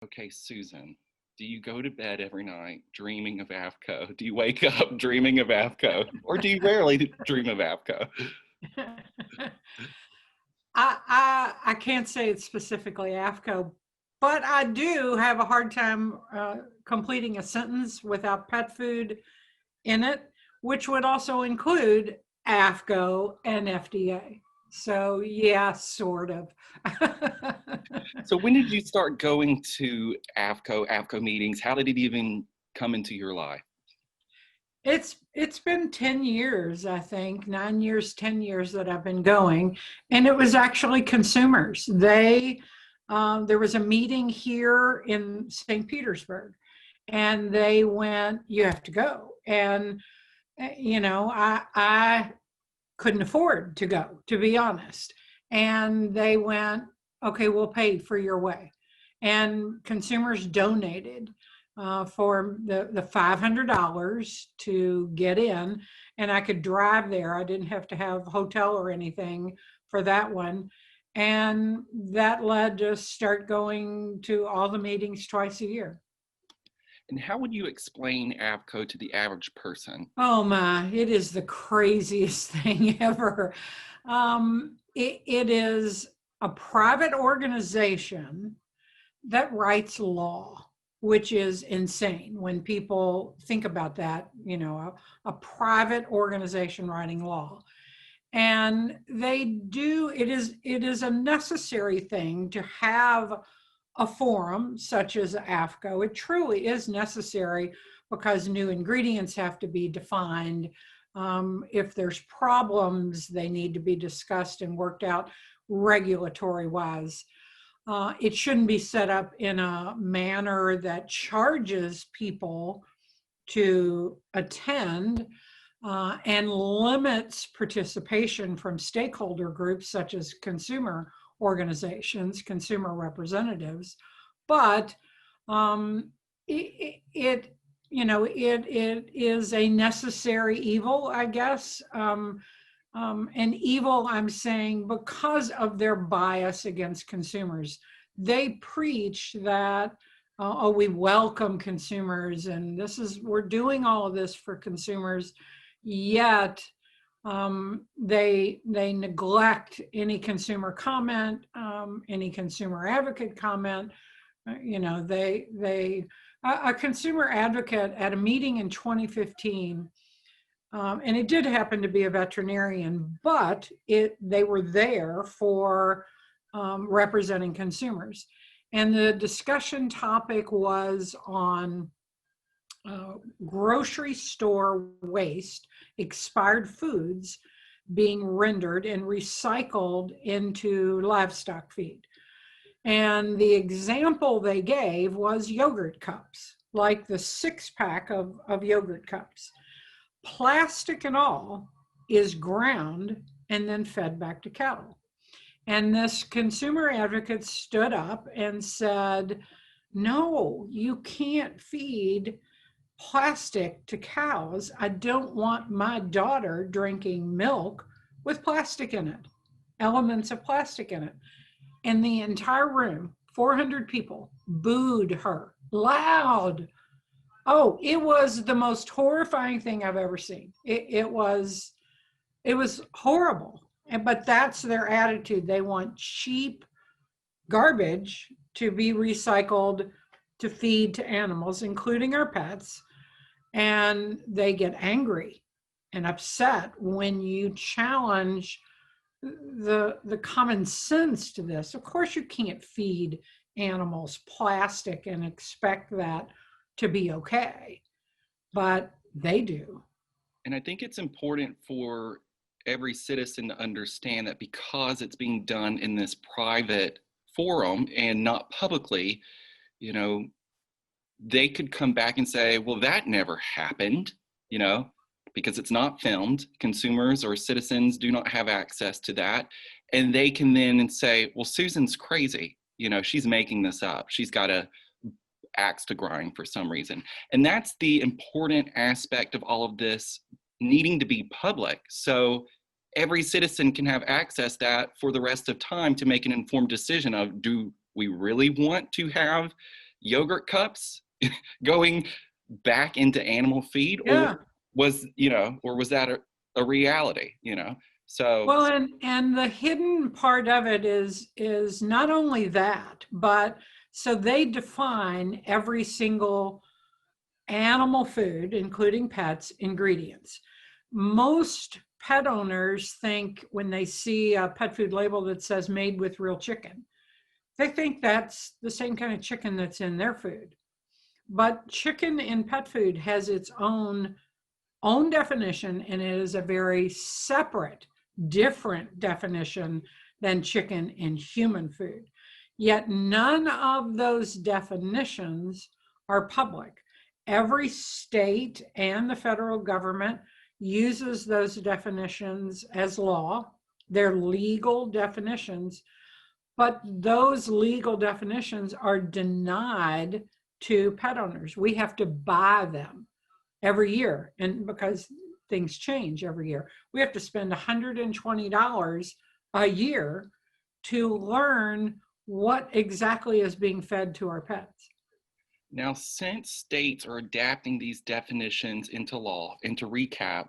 Okay, Susan, do you go to bed every night dreaming of AAFCO? Do you wake up dreaming of AAFCO? Or do you rarely dream of AAFCO? I can't say it's specifically AAFCO, but I do have a hard time completing a sentence without pet food in it, which would also include AAFCO and FDA. So yeah, sort of. So when did you start going to AAFCO meetings? How did it even come into your life? It's been 10 years, I think, 9 years, 10 years that I've been going. And it was actually consumers. There was a meeting here in St. Petersburg, and they went, you have to go. And, I couldn't afford to go, to be honest. And they went, okay, we'll pay for your way. And consumers donated for the $500 to get in, and I could drive there. I didn't have to have a hotel or anything for that one. And that led to start going to all the meetings twice a year. And how would you explain AAFCO to the average person? Oh my, it is the craziest thing ever. It is a private organization that writes law, which is insane when people think about that, a private organization writing law. And it is a necessary thing to have a forum such as AAFCO. It truly is necessary because new ingredients have to be defined. If there's problems, they need to be discussed and worked out regulatory wise. It shouldn't be set up in a manner that charges people to attend and limits participation from stakeholder groups such as consumer organizations, consumer representatives. But it is a necessary evil, I guess. And evil, I'm saying, because of their bias against consumers. They preach that, we welcome consumers, and we're doing all of this for consumers, yet they neglect any consumer comment, any consumer advocate comment. A consumer advocate at a meeting in 2015. And it did happen to be a veterinarian, but they were there for representing consumers. And the discussion topic was on grocery store waste, expired foods being rendered and recycled into livestock feed. And the example they gave was yogurt cups, like the 6-pack of yogurt cups. Plastic and all is ground and then fed back to cattle. And this consumer advocate stood up and said, no, you can't feed plastic to cows. I don't want my daughter drinking milk with plastic in it, elements of plastic in it. And the entire room, 400 people, booed her loud. Oh, it was the most horrifying thing I've ever seen. It was horrible. But that's their attitude. They want cheap garbage to be recycled to feed to animals, including our pets. And they get angry and upset when you challenge the common sense to this. Of course, you can't feed animals plastic and expect that to be okay, but they do. And I think it's important for every citizen to understand that because it's being done in this private forum and not publicly, they could come back and say, well, that never happened, because it's not filmed. Consumers or citizens do not have access to that. And they can then say, well, Susan's crazy. She's making this up. She's got a axe to grind for some reason. And that's the important aspect of all of this needing to be public. So every citizen can have access to that for the rest of time to make an informed decision of, do we really want to have yogurt cups going back into animal feed, or Yeah. was, or was that a reality, So, Well, and the hidden part of it is not only that, but so they define every single animal food, including pets, ingredients. Most pet owners think when they see a pet food label that says made with real chicken, they think that's the same kind of chicken that's in their food. But chicken in pet food has its own definition, and it is a very separate, different definition than chicken in human food. Yet none of those definitions are public. Every state and the federal government uses those definitions as law. They're legal definitions, but those legal definitions are denied to pet owners. We have to buy them every year. And because things change every year, we have to spend $120 a year to learn what exactly is being fed to our pets. now, since states are adapting these definitions into law, and to recap,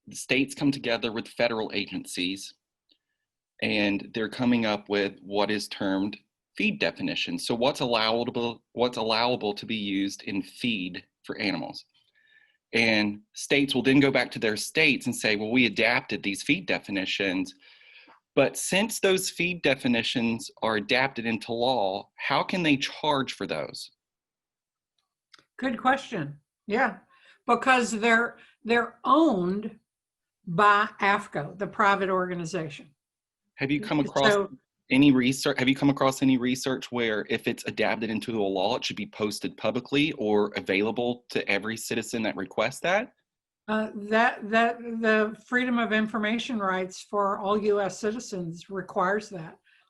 the states come together with federal agencies, and they're coming up with what is termed feed definitions. So what's allowable to be used in feed for animals. And states will then go back to their states and say, well, we adapted these feed definitions. But since those feed definitions are adapted into law, how can they charge for those? Good question. Yeah, because they're owned by AAFCO, the private organization. Have you come across any research? Have you come across any research where if it's adapted into a law, it should be posted publicly or available to every citizen that requests that? That the Freedom of Information rights for all U.S. citizens requires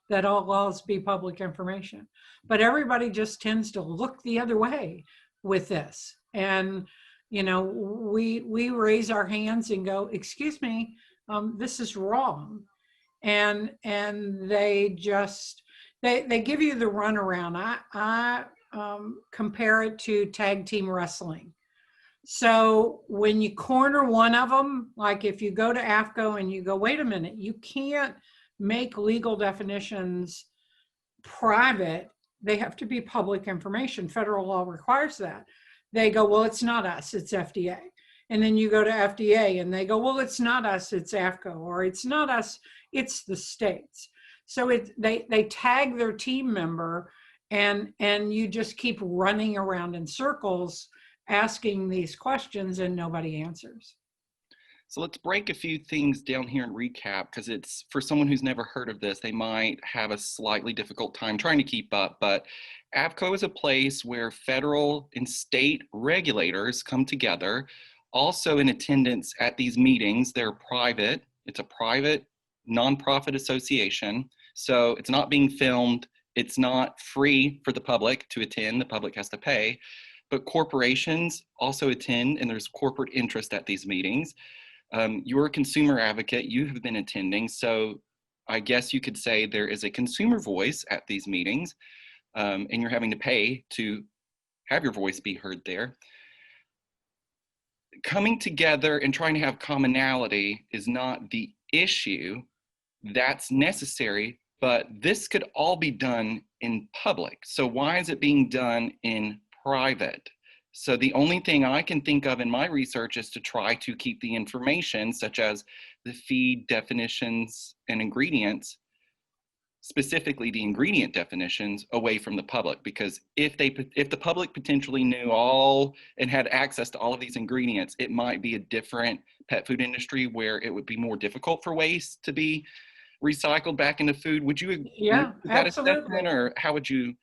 that all laws be public information. But everybody just tends to look the other way with this, and we raise our hands and go, "Excuse me, this is wrong," and they just they give you the runaround. I compare it to tag team wrestling. So when you corner one of them, like if you go to AAFCO and you go, wait a minute, you can't make legal definitions private. They have to be public information. Federal law requires that. They go, well, it's not us, it's FDA. And then you go to FDA and they go, well, it's not us, it's AAFCO, or it's not us, it's the states. So they tag their team member, and you just keep running around in circles asking these questions and nobody answers. So let's break a few things down here and recap, because it's, for someone who's never heard of this, they might have a slightly difficult time trying to keep up. But AAFCO is a place where federal and state regulators come together. Also in attendance at these meetings, they're private. It's a private nonprofit association. So it's not being filmed. It's not free for the public to attend. The public has to pay. But corporations also attend, and there's corporate interest at these meetings. You're a consumer advocate, you have been attending, so I guess you could say there is a consumer voice at these meetings, and you're having to pay to have your voice be heard there. Coming together and trying to have commonality is not the issue, that's necessary, but this could all be done in public. So why is it being done in private? So the only thing I can think of in my research is to try to keep the information, such as the feed definitions and ingredients, specifically the ingredient definitions, away from the public. Because if the public potentially knew all and had access to all of these ingredients, it might be a different pet food industry where it would be more difficult for waste to be recycled back into food. Would you agree with that assessment, or how would you?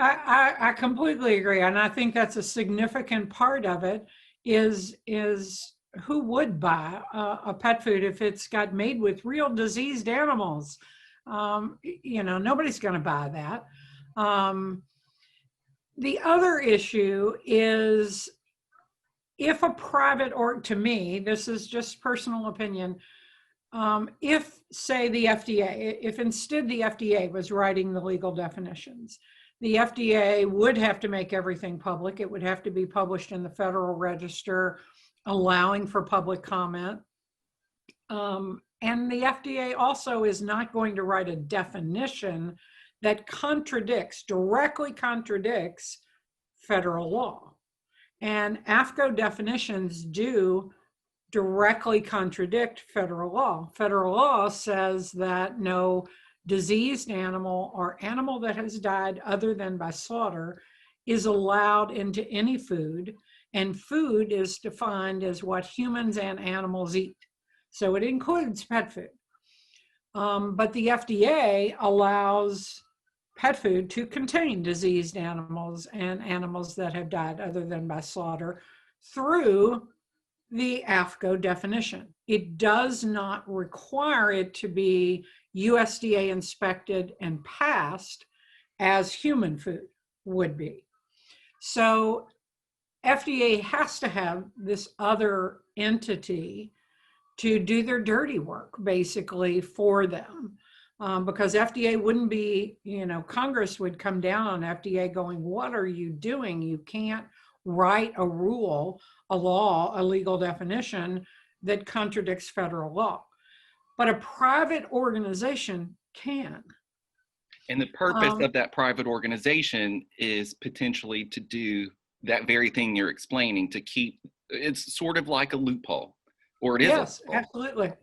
I completely agree, and I think that's a significant part of it. Is who would buy a pet food if it's got made with real diseased animals? Nobody's going to buy that. The other issue is if a private, or to me, this is just personal opinion. If, say, the FDA, if instead the FDA was writing the legal definitions, The FDA would have to make everything public. It would have to be published in the Federal Register, allowing for public comment. And the FDA also is not going to write a definition that directly contradicts federal law. And AAFCO definitions do directly contradict federal law. Federal law says that no diseased animal or animal that has died other than by slaughter is allowed into any food, and food is defined as what humans and animals eat. So it includes pet food. But the FDA allows pet food to contain diseased animals and animals that have died other than by slaughter through the AAFCO definition. It does not require it to be USDA inspected and passed as human food would be. So FDA has to have this other entity to do their dirty work, basically, for them. Because FDA wouldn't be, Congress would come down on FDA going, what are you doing? You can't write a rule, a law, a legal definition that contradicts federal law. But a private organization can. And the purpose of that private organization is potentially to do that very thing you're explaining, to keep, it's sort of like a loophole, or it is. Yes, absolutely.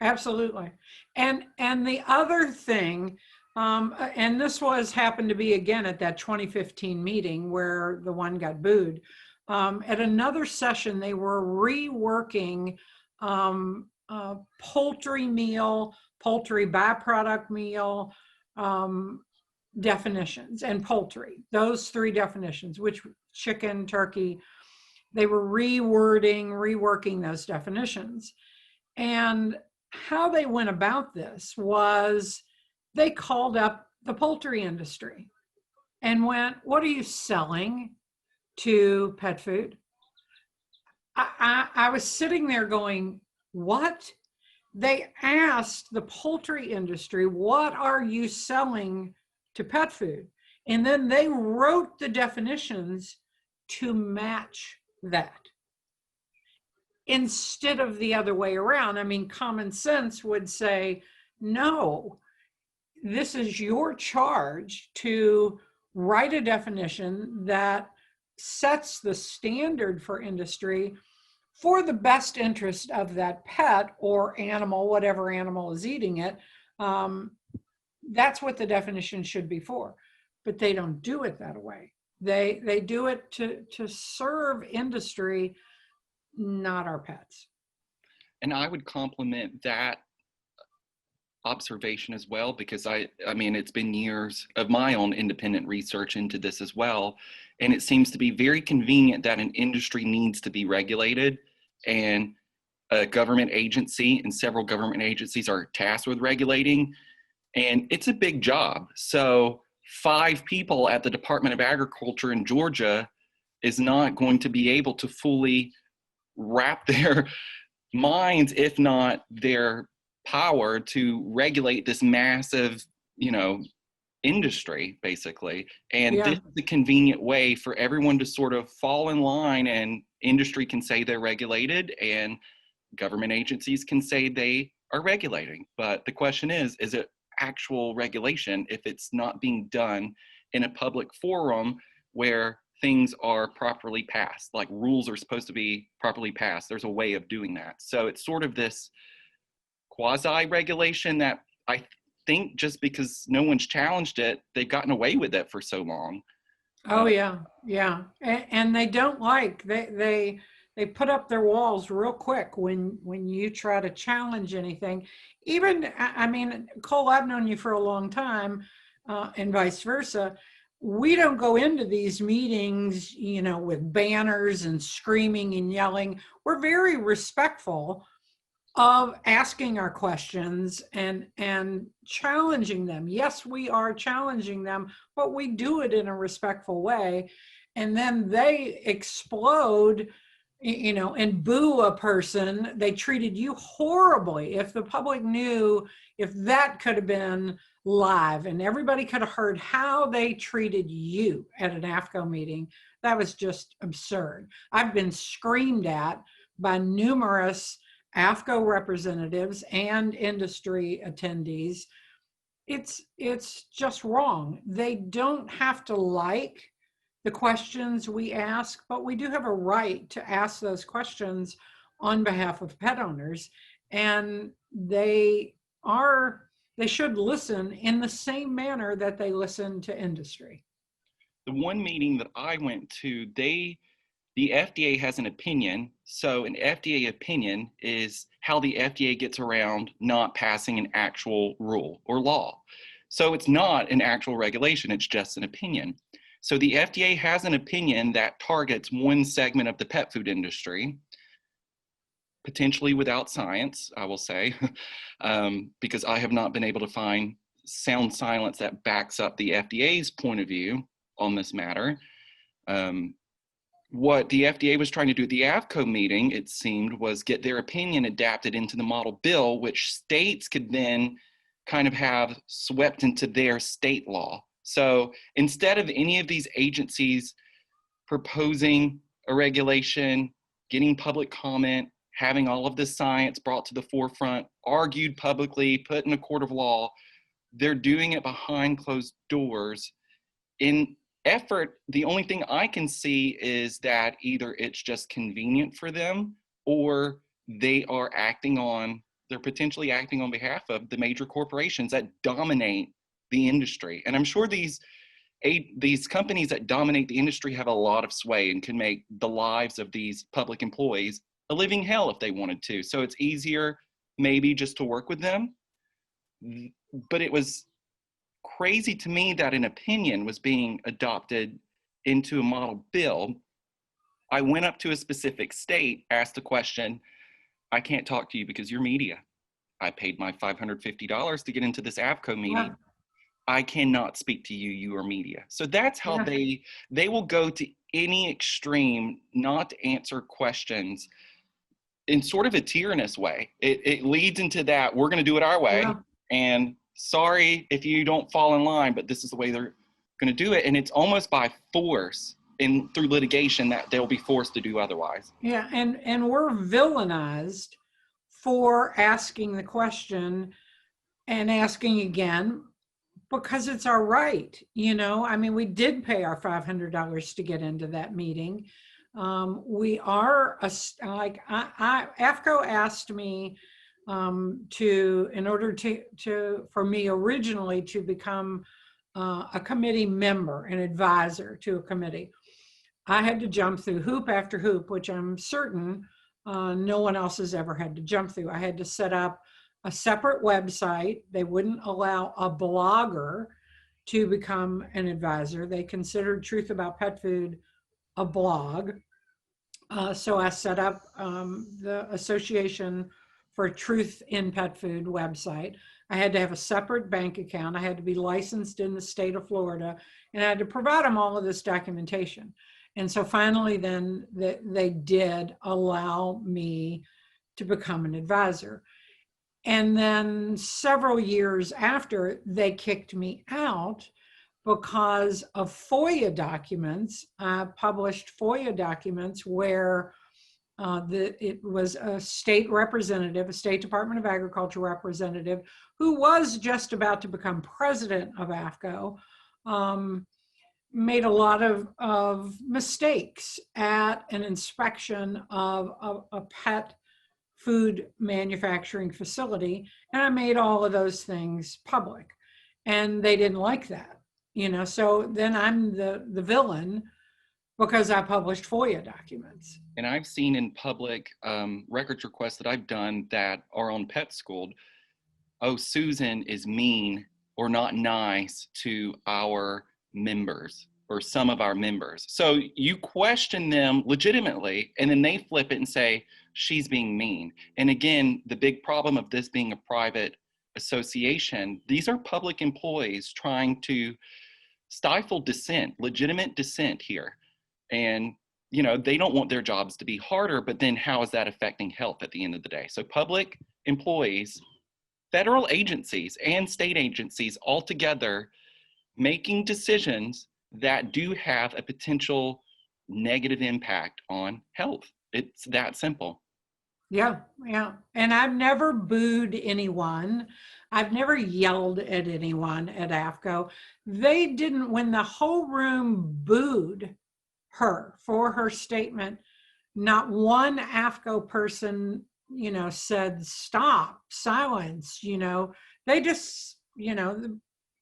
Absolutely. And the other thing, and this happened to be again at that 2015 meeting where the one got booed. At another session, they were reworking poultry meal, poultry byproduct meal definitions, and poultry, those three definitions, which chicken, turkey, they were reworking those definitions. And how they went about this was they called up the poultry industry and went, what are you selling to pet food? I was sitting there going, what? They asked the poultry industry, what are you selling to pet food? And then they wrote the definitions to match that, instead of the other way around. I mean, common sense would say, no, this is your charge to write a definition that sets the standard for industry for the best interest of that pet or animal, whatever animal is eating it. That's what the definition should be for. But they don't do it that way. They do it to serve industry, not our pets. And I would compliment that observation as well, because I mean, it's been years of my own independent research into this as well. And it seems to be very convenient that an industry needs to be regulated, and a government agency and several government agencies are tasked with regulating, and it's a big job. So 5 people at the Department of Agriculture in Georgia is not going to be able to fully wrap their minds, if not their power, to regulate this massive, industry, basically. And this is a convenient way for everyone to sort of fall in line, and industry can say they're regulated and government agencies can say they are regulating. But the question is it actual regulation if it's not being done in a public forum where things are properly passed, like rules are supposed to be properly passed? There's a way of doing that. So it's sort of this quasi-regulation that I think just because no one's challenged it, they've gotten away with it for so long. Oh yeah. And they don't they put up their walls real quick when you try to challenge anything. Even, I mean, Cole, I've known you for a long time, and vice versa. We don't go into these meetings, with banners and screaming and yelling. We're very respectful of asking our questions and challenging them. Yes, we are challenging them, but we do it in a respectful way. And then they explode, and boo a person. They treated you horribly. If the public knew, if that could have been live, and everybody could have heard how they treated you at an AAFCO meeting. That was just absurd. I've been screamed at by numerous AAFCO representatives and industry attendees. It's just wrong. They don't have to like the questions we ask, but we do have a right to ask those questions on behalf of pet owners. And they should listen in the same manner that they listen to industry. The one meeting that I went to, the FDA has an opinion. So an FDA opinion is how the FDA gets around not passing an actual rule or law. So it's not an actual regulation, it's just an opinion. So the FDA has an opinion that targets one segment of the pet food industry, potentially without science, I will say, because I have not been able to find sound science that backs up the FDA's point of view on this matter. What the FDA was trying to do at the AAFCO meeting, it seemed, was get their opinion adapted into the model bill, which states could then kind of have swept into their state law. So instead of any of these agencies proposing a regulation, getting public comment, having all of this science brought to the forefront, argued publicly, put in a court of law, they're doing it behind closed doors. In effort, the only thing I can see is that either it's just convenient for them, or they're potentially acting on behalf of the major corporations that dominate the industry. And I'm sure these companies that dominate the industry have a lot of sway and can make the lives of these public employees a living hell if they wanted to. So it's easier maybe just to work with them. But it was crazy to me that an opinion was being adopted into a model bill. I went up to a specific state, asked a question. I can't talk to you because you're media. I paid my $550 to get into this AAFCO meeting. Yeah. I cannot speak to you, you are media. So that's how they will go to any extreme not to answer questions in sort of a tyrannous way. It leads into that, we're going to do it our way. Yeah. And sorry if you don't fall in line, but this is the way they're going to do it. And it's almost by force through litigation that they'll be forced to do otherwise. Yeah, and we're villainized for asking the question and asking again because it's our right. I mean, we did pay our $500 to get into that meeting. We are AAFCO asked me in order for me originally to become a committee member, an advisor to a committee. I had to jump through hoop after hoop, which I'm certain no one else has ever had to jump through. I had to set up a separate website. They wouldn't allow a blogger to become an advisor. They considered Truth About Pet Food a blog. So I set up the Association for Truth in Pet Food website. I had to have a separate bank account. I had to be licensed in the state of Florida, and I had to provide them all of this documentation. And so finally then they did allow me to become an advisor. And then several years after, they kicked me out because of FOIA documents. I published FOIA documents where it was a state representative, a State Department of Agriculture representative, who was just about to become president of AAFCO, made a lot of mistakes at an inspection of a pet food manufacturing facility. And I made all of those things public. And they didn't like that, so then I'm the villain because I published FOIA documents. And I've seen in public records requests that I've done that are on Pet School, oh, Susan is mean or not nice to our members or some of our members. So you question them legitimately, and then they flip it and say, she's being mean. And again, the big problem of this being a private association, these are public employees trying to stifle dissent, legitimate dissent here. And, they don't want their jobs to be harder, but then how is that affecting health at the end of the day? So public employees federal agencies and state agencies all together making decisions that do have a potential negative impact on health. It's that simple. Yeah, yeah. And I've never booed anyone. I've never yelled at anyone at AAFCO. They didn't, when the whole room booed her for her statement, not one AAFCO person, said stop, silence, they just,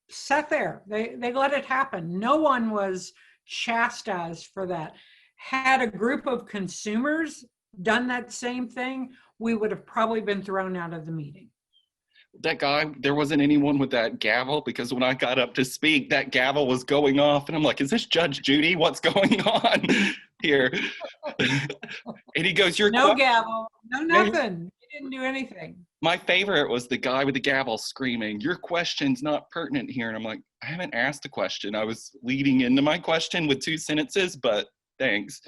sat there. They let it happen. No one was chastised for that. Had a group of consumers done that same thing, we would have probably been thrown out of the meeting. That guy, there wasn't anyone with that gavel, because when I got up to speak, that gavel was going off, and I'm like, is this Judge Judy? What's going on here? And he goes, no gavel, no nothing. He didn't do anything. My favorite was the guy with the gavel screaming, your question's not pertinent here. And I'm like, I haven't asked a question. I was leading into my question with 2 sentences, but thanks.